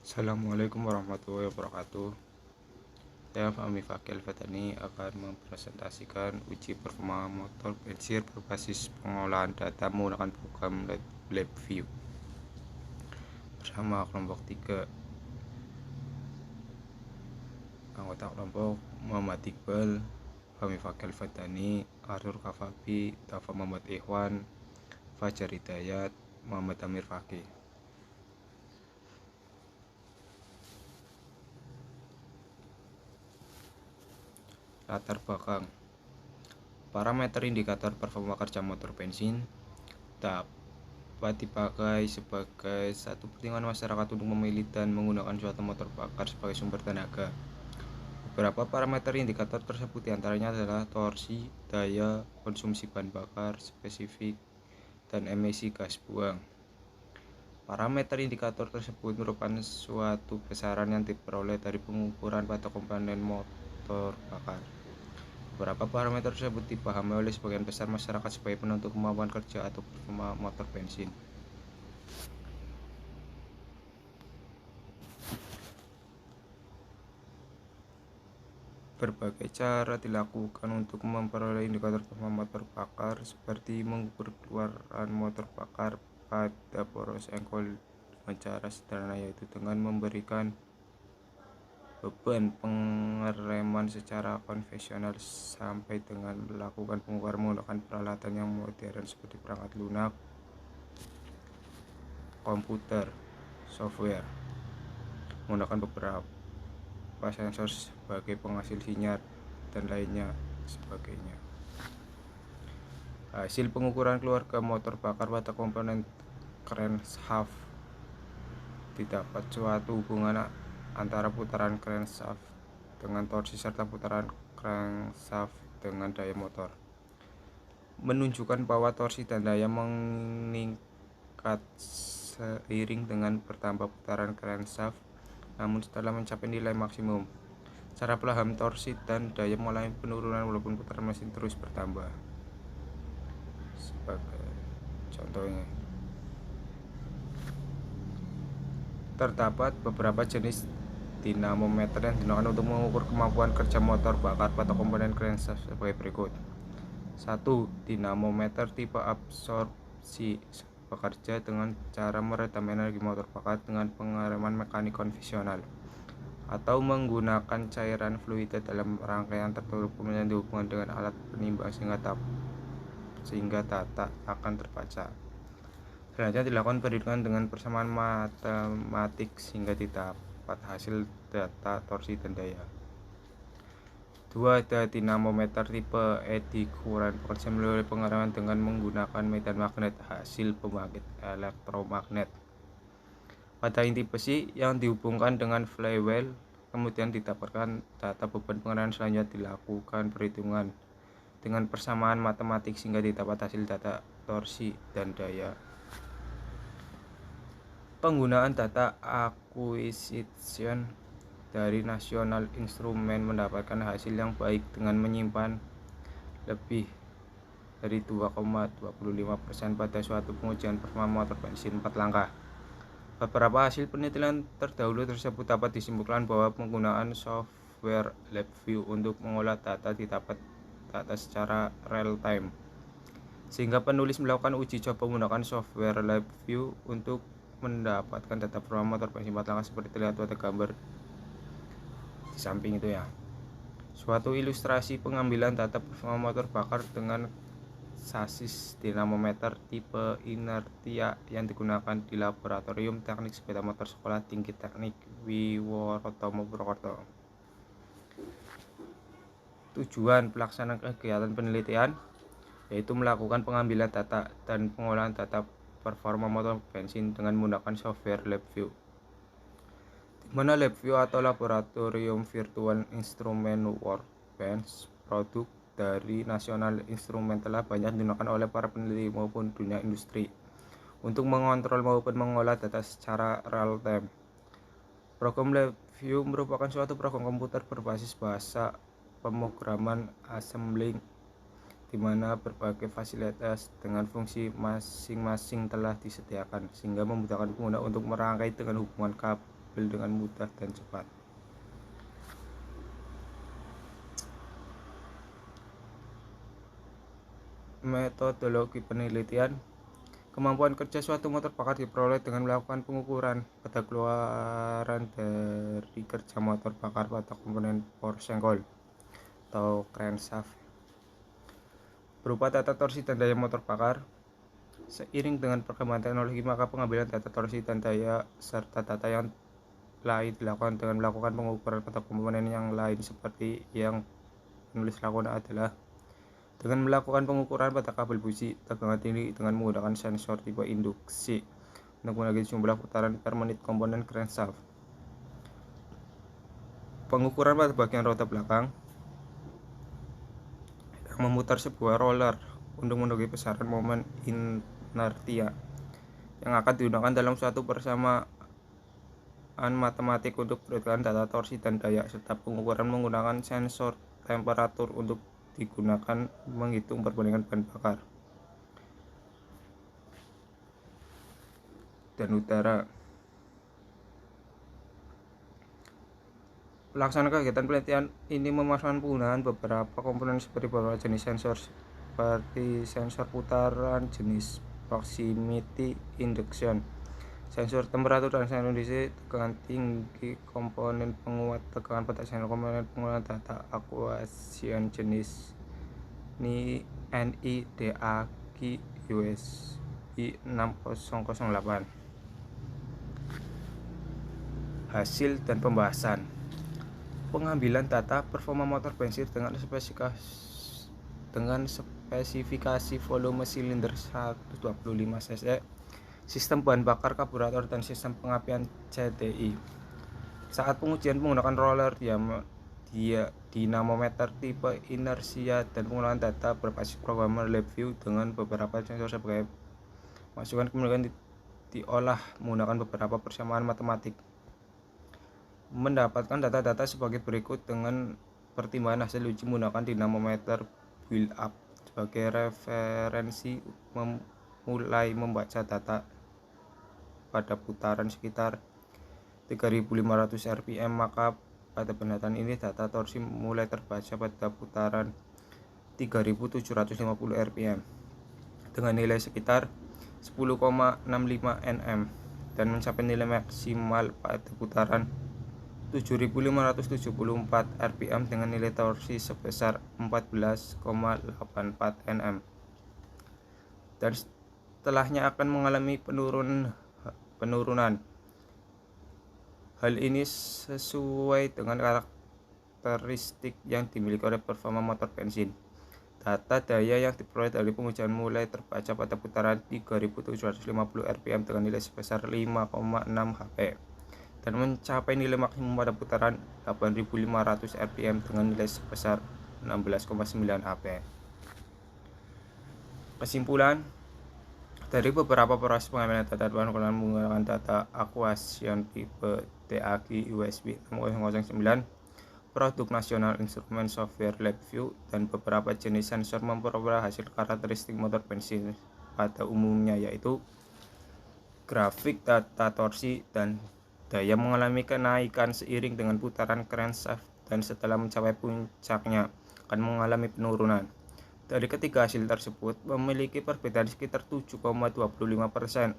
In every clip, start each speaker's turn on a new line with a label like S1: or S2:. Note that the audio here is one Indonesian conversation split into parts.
S1: Assalamualaikum warahmatullahi wabarakatuh. Saya Fahmi Fakil Fatani akan mempresentasikan uji performa motor pensir berbasis pengolahan data menggunakan program LabVIEW bersama kelompok 3. Anggota kelompok Muhammad Iqbal, Fahmi Fakil Fatani, Arthur Kafabi, Tafa Muhammad Ikhwan, Fajar Hidayat, Muhammad Amir Fakih. Latar belakang. Parameter indikator performa kerja motor bensin dapat dipakai sebagai satu pertimbangan masyarakat untuk memilih dan menggunakan suatu motor bakar sebagai sumber tenaga. Beberapa parameter indikator tersebut diantaranya adalah torsi, daya, konsumsi bahan bakar, spesifik, dan emisi gas buang. Parameter indikator tersebut merupakan suatu besaran yang diperoleh dari pengukuran pada komponen motor bakar. Beberapa parameter tersebut dipahami oleh sebagian besar masyarakat sebagai penentu kemampuan kerja atau performa motor bensin. Berbagai cara dilakukan untuk memperoleh indikator performa motor bakar, seperti mengukur keluaran motor bakar pada poros engkol dengan cara sederhana, yaitu dengan memberikan beban pengereman secara konvensional sampai dengan melakukan pengukuran menggunakan peralatan yang modern seperti perangkat lunak, komputer, software, menggunakan beberapa sensor sebagai penghasil sinyal dan lainnya sebagainya. Hasil pengukuran keluarga motor bakar pada komponen crankshaft didapat suatu hubungan antara putaran crankshaft dengan torsi serta putaran crankshaft dengan daya motor, menunjukkan bahwa torsi dan daya meningkat seiring dengan bertambah putaran crankshaft. Namun setelah mencapai nilai maksimum, secara perlahan torsi dan daya mulai penurunan walaupun putaran mesin terus bertambah. Sebagai contohnya, terdapat beberapa jenis dinamometer yang digunakan untuk mengukur kemampuan kerja motor bakar pada komponen crankshaft sebagai berikut. 1. Dinamometer tipe absorpsi bekerja dengan cara meredam energi motor bakar dengan pengereman mekanik konvensional atau menggunakan cairan fluida dalam rangkaian tertutup kemudian dihubungkan dengan alat penimbang sehingga data akan terbaca. Selanjutnya dilakukan perhitungan dengan persamaan matematik sehingga didapat hasil data torsi dan daya. 2. Ada dinamometer tipe eddy current bekerja melalui pengereman dengan menggunakan medan magnet hasil pembangkit elektromagnet pada inti besi yang dihubungkan dengan flywheel. Kemudian didapatkan data beban pengereman. Selanjutnya dilakukan perhitungan dengan persamaan matematik sehingga didapat hasil data torsi dan daya. Penggunaan data acquisition dari National Instrument mendapatkan hasil yang baik dengan menyimpan lebih dari 2,25% pada suatu pengujian performa motor bensin 4 langkah. Beberapa hasil penelitian terdahulu tersebut dapat disimpulkan bahwa penggunaan software LabVIEW untuk mengolah data didapat data secara real time, sehingga penulis melakukan uji coba menggunakan software LabVIEW untuk mendapatkan data performa motor bensin 4 langkah seperti terlihat pada gambar di samping itu ya. Suatu ilustrasi pengambilan data performa motor bakar dengan sasis dinamometer tipe inertia yang digunakan di Laboratorium Teknik Sepeda Motor Sekolah Tinggi Teknik Wiworoto Purwokerto. Tujuan pelaksanaan kegiatan penelitian yaitu melakukan pengambilan data dan pengolahan data performa motor bensin dengan menggunakan software LabVIEW, di mana LabVIEW atau Laboratorium Virtual Instrument Workbench produk dari National Instrument telah banyak digunakan oleh para peneliti maupun dunia industri untuk mengontrol maupun mengolah data secara real time. Program LabVIEW merupakan suatu program komputer berbasis bahasa pemrograman assembling di mana berbagai fasilitas dengan fungsi masing-masing telah disediakan, sehingga memudahkan pengguna untuk merangkai dengan hubungan kabel mobil dengan mudah dan cepat. Metodologi penelitian. Kemampuan kerja suatu motor bakar diperoleh dengan melakukan pengukuran pada keluaran dari kerja motor bakar pada komponen powershell atau crankshaft berupa data torsi dan daya motor bakar. Seiring dengan perkembangan teknologi, maka pengambilan data torsi dan daya serta data yang lain dilakukan dengan melakukan pengukuran pada komponen yang lain. Seperti yang penulis lakukan adalah dengan melakukan pengukuran pada kabel busi tegangan tinggi dengan menggunakan sensor tipe induksi untuk mengenali jumlah putaran per menit komponen crankshaft. Pengukuran pada bagian roda belakang yang memutar sebuah roller untuk menentukan besaran momen inertia yang akan digunakan dalam suatu persamaan matematik untuk perhitungan data torsi dan daya, serta pengukuran menggunakan sensor temperatur untuk digunakan menghitung perbandingan bahan bakar dan udara. Pelaksanaan kegiatan penelitian ini memasukkan penggunaan beberapa komponen seperti beberapa jenis sensor seperti sensor putaran jenis proximity induction, sensor temperatur dan sensor kondisi tegangan tinggi, komponen penguat tegangan pada sensor, komponen penguatan data actuation jenis NIDAQ USB 6008. Hasil dan pembahasan. Pengambilan data performa motor bensin dengan spesifikasi volume silinder 125 cc, sistem bahan bakar karburator dan sistem pengapian CDI. Saat pengujian menggunakan roller dinamometer tipe inersia dan penggunaan data berbasis programmer LabVIEW dengan beberapa sensor sebagai masukan, kemudian diolah menggunakan beberapa persamaan matematik. Mendapatkan data-data sebagai berikut dengan pertimbangan hasil uji menggunakan dinamometer build up sebagai referensi. Mulai membaca data pada putaran sekitar 3.500 rpm, maka pada pendataan ini data torsi mulai terbaca pada putaran 3.750 rpm dengan nilai sekitar 10,65 nm dan mencapai nilai maksimal pada putaran 7.574 rpm dengan nilai torsi sebesar 14,84 nm, dan setelahnya akan mengalami penurunan. Hal ini sesuai dengan karakteristik yang dimiliki oleh performa motor bensin. Data daya yang diperoleh dari pengujian mulai terbaca pada putaran 3.750 rpm dengan nilai sebesar 5,6 HP dan mencapai nilai maksimum pada putaran 8.500 rpm dengan nilai sebesar 16,9 HP. Kesimpulan dari beberapa proses pengambilan data menggunakan data actuation tipe DAQ USB 6009, produk nasional instrumen software LabVIEW, dan beberapa jenis sensor memperoleh hasil karakteristik motor bensin pada umumnya, yaitu grafik data torsi dan daya mengalami kenaikan seiring dengan putaran crankshaft dan setelah mencapai puncaknya akan mengalami penurunan. Dari ketiga hasil tersebut memiliki perbedaan sekitar 7,25%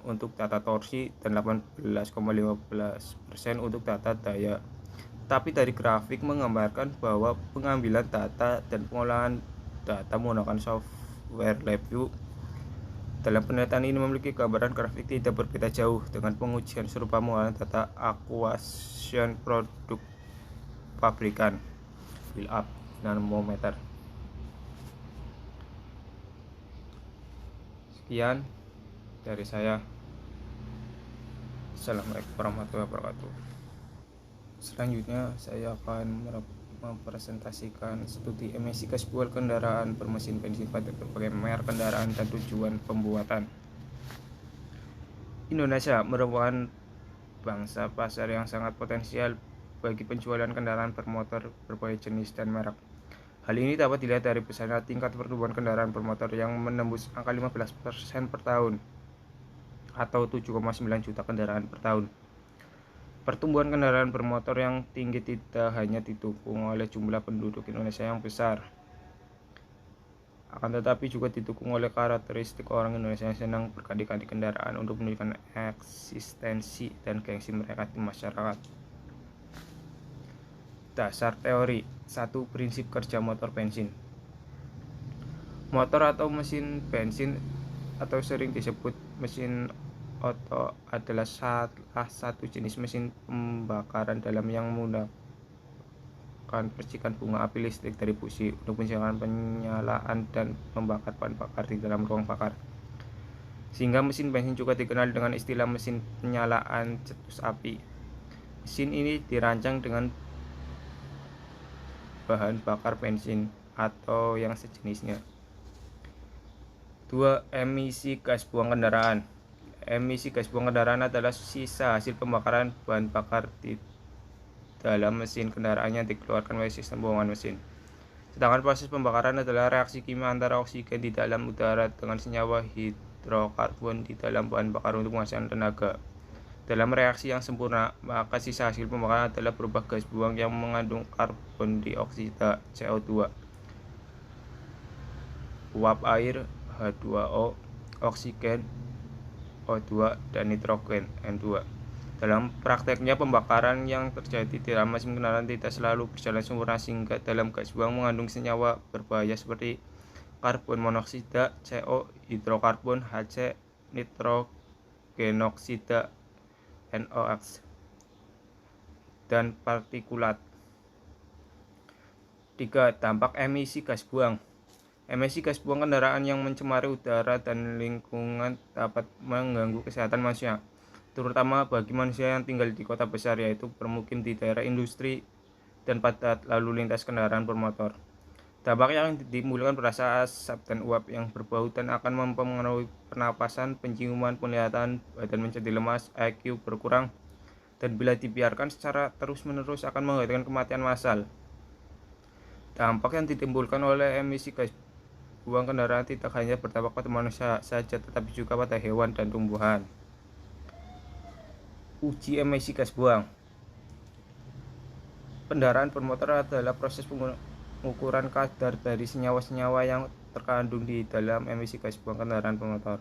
S1: untuk data torsi dan 18,15% untuk data daya. Tapi dari grafik menggambarkan bahwa pengambilan data dan pengolahan data menggunakan software LabVIEW dalam penelitian ini memiliki gambaran grafik tidak berbeda jauh dengan pengujian serupa menggunakan data actuation produk pabrikan build up dinamometer. Sekian dari saya. Assalamualaikum warahmatullahi wabarakatuh. Selanjutnya saya akan mempresentasikan studi emisi gas buang kendaraan bermesin bensin pada berbagai merek kendaraan dan tujuan pembuatan. Indonesia merupakan bangsa pasar yang sangat potensial bagi penjualan kendaraan bermotor berbagai jenis dan merek. Hal ini dapat dilihat dari besarnya tingkat pertumbuhan kendaraan bermotor yang menembus angka 15% per tahun atau 7,9 juta kendaraan per tahun. Pertumbuhan kendaraan bermotor yang tinggi tidak hanya didukung oleh jumlah penduduk Indonesia yang besar, akan tetapi juga didukung oleh karakteristik orang Indonesia yang senang berganti-ganti kendaraan untuk menunjukkan eksistensi dan gengsi mereka di masyarakat. Dasar teori. 1. Prinsip kerja motor bensin. Motor atau mesin bensin atau sering disebut mesin Otto adalah salah satu jenis mesin pembakaran dalam yang menggunakan percikan bunga api listrik dari busi untuk menjalankan penyalaan dan membakar bahan bakar di dalam ruang bakar. Sehingga mesin bensin juga dikenal dengan istilah mesin penyalaan cetus api. Mesin ini dirancang dengan bahan bakar bensin atau yang sejenisnya. 2. Emisi gas buang kendaraan. Emisi gas buang kendaraan adalah sisa hasil pembakaran bahan bakar di dalam mesin kendaraan yang dikeluarkan oleh sistem pembuangan mesin. Sedangkan proses pembakaran adalah reaksi kimia antara oksigen di dalam udara dengan senyawa hidrokarbon di dalam bahan bakar untuk menghasilkan tenaga. Dalam reaksi yang sempurna, maka sisa hasil pembakaran adalah berupa gas buang yang mengandung karbon dioksida CO2, uap air H2O, oksigen O2, dan nitrogen N2. Dalam prakteknya, pembakaran yang terjadi di dalam mesin kendaraan tidak selalu berjalan sempurna sehingga dalam gas buang mengandung senyawa berbahaya seperti karbon monoksida CO, hidrokarbon HC, nitrogenoksida NOx, dan partikulat. 3. Dampak emisi gas buang. Emisi gas buang kendaraan yang mencemari udara dan lingkungan dapat mengganggu kesehatan manusia, terutama bagi manusia yang tinggal di kota besar, yaitu bermukim di daerah industri dan padat lalu lintas kendaraan bermotor. Dampak yang ditimbulkan berasa asap dan uap yang berbau dan akan mempengaruhi pernapasan, penciuman, penglihatan, badan menjadi lemas, IQ berkurang, dan bila dibiarkan secara terus-menerus akan mengakibatkan kematian massal. Dampak yang ditimbulkan oleh emisi gas buang kendaraan tidak hanya berdampak pada manusia saja, tetapi juga pada hewan dan tumbuhan. Uji emisi gas buang. Kendaraan bermotor adalah proses pengukuran kadar dari senyawa-senyawa yang terkandung di dalam emisi gas buang kendaraan bermotor.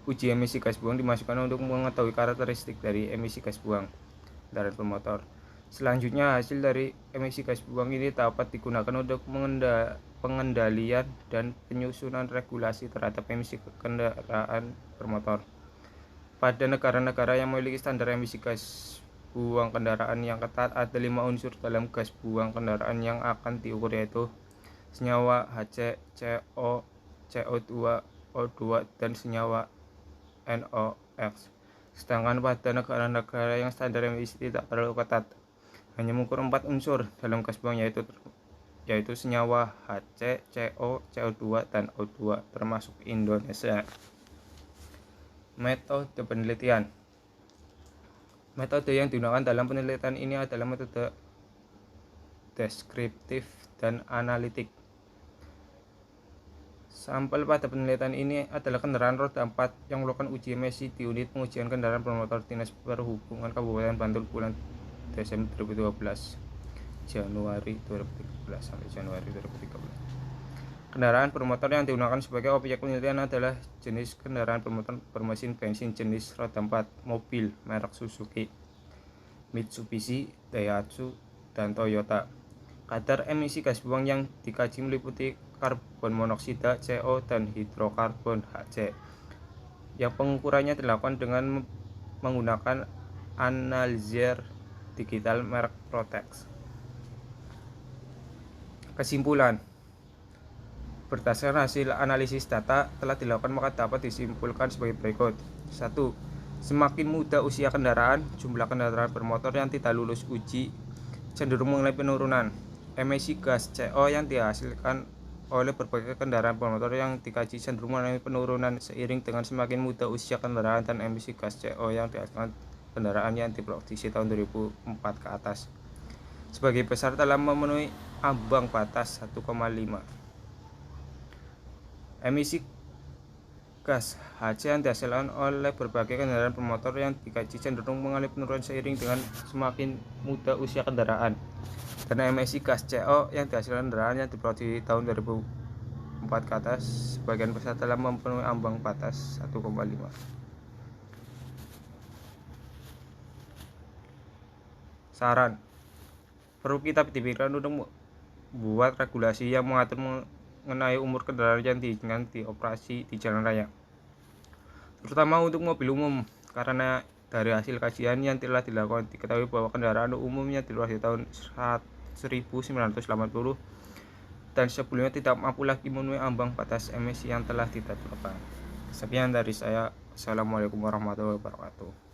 S1: Uji emisi gas buang dimasukkan untuk mengetahui karakteristik dari emisi gas buang kendaraan bermotor. Selanjutnya, hasil dari emisi gas buang ini dapat digunakan untuk pengendalian dan penyusunan regulasi terhadap emisi kendaraan bermotor. Pada negara-negara yang memiliki standar emisi gas buang kendaraan yang ketat, ada 5 unsur dalam gas buang kendaraan yang akan diukur, yaitu senyawa HC, CO, CO2, O2, dan senyawa NOx. Sedangkan pada negara-negara yang standar emisi tidak terlalu ketat, hanya mengukur 4 unsur dalam gas buang, yaitu senyawa HC, CO, CO2, dan O2, termasuk Indonesia. Metode penelitian. Metode yang digunakan dalam penelitian ini adalah metode deskriptif dan analitik. Sampel pada penelitian ini adalah kendaraan roda 4 yang melakukan uji emisi di unit pengujian kendaraan bermotor Dinas Perhubungan Kabupaten Bantul bulan Desember 2012, Januari 2013 sampai Januari 2013. Kendaraan bermotor yang digunakan sebagai objek penelitian adalah jenis kendaraan bermotor bermesin bensin jenis roda 4, mobil merek Suzuki, Mitsubishi, Daihatsu, dan Toyota. Kadar emisi gas buang yang dikaji meliputi karbon monoksida CO dan hidrokarbon HC, yang pengukurannya dilakukan dengan menggunakan analyzer digital merek Protex. Kesimpulan. Berdasarkan hasil analisis data telah dilakukan, maka dapat disimpulkan sebagai berikut. 1. Semakin muda usia kendaraan, jumlah kendaraan bermotor yang tidak lulus uji cenderung mengalami penurunan. Emisi gas CO yang dihasilkan oleh berbagai kendaraan bermotor yang dikaji cenderung mengalami penurunan seiring dengan semakin muda usia kendaraan dan emisi gas CO yang dihasilkan kendaraan yang diproduksi tahun 2004 ke atas sebagai besar telah memenuhi ambang batas 1,5. Emisi Gas HC yang dihasilkan oleh berbagai kendaraan bermotor yang dikaji cenderung mengalami penurunan seiring dengan semakin muda usia kendaraan. Dan emisi gas CO yang dihasilkan kendaraan yang diproduksi di tahun 2004 ke atas, sebagian besar telah memenuhi ambang batas 1,5. Saran: perlu kita dipikirkan untuk membuat regulasi yang mengatur mengenai umur kendaraan yang diizinkan dioperasi di jalan raya, terutama untuk mobil umum, karena dari hasil kajian yang telah dilakukan diketahui bahwa kendaraan umumnya di luar di tahun 1980 dan sebelumnya tidak mampu lagi memenuhi ambang batas emisi yang telah ditetapkan. Sekian dari saya. Assalamualaikum warahmatullahi wabarakatuh.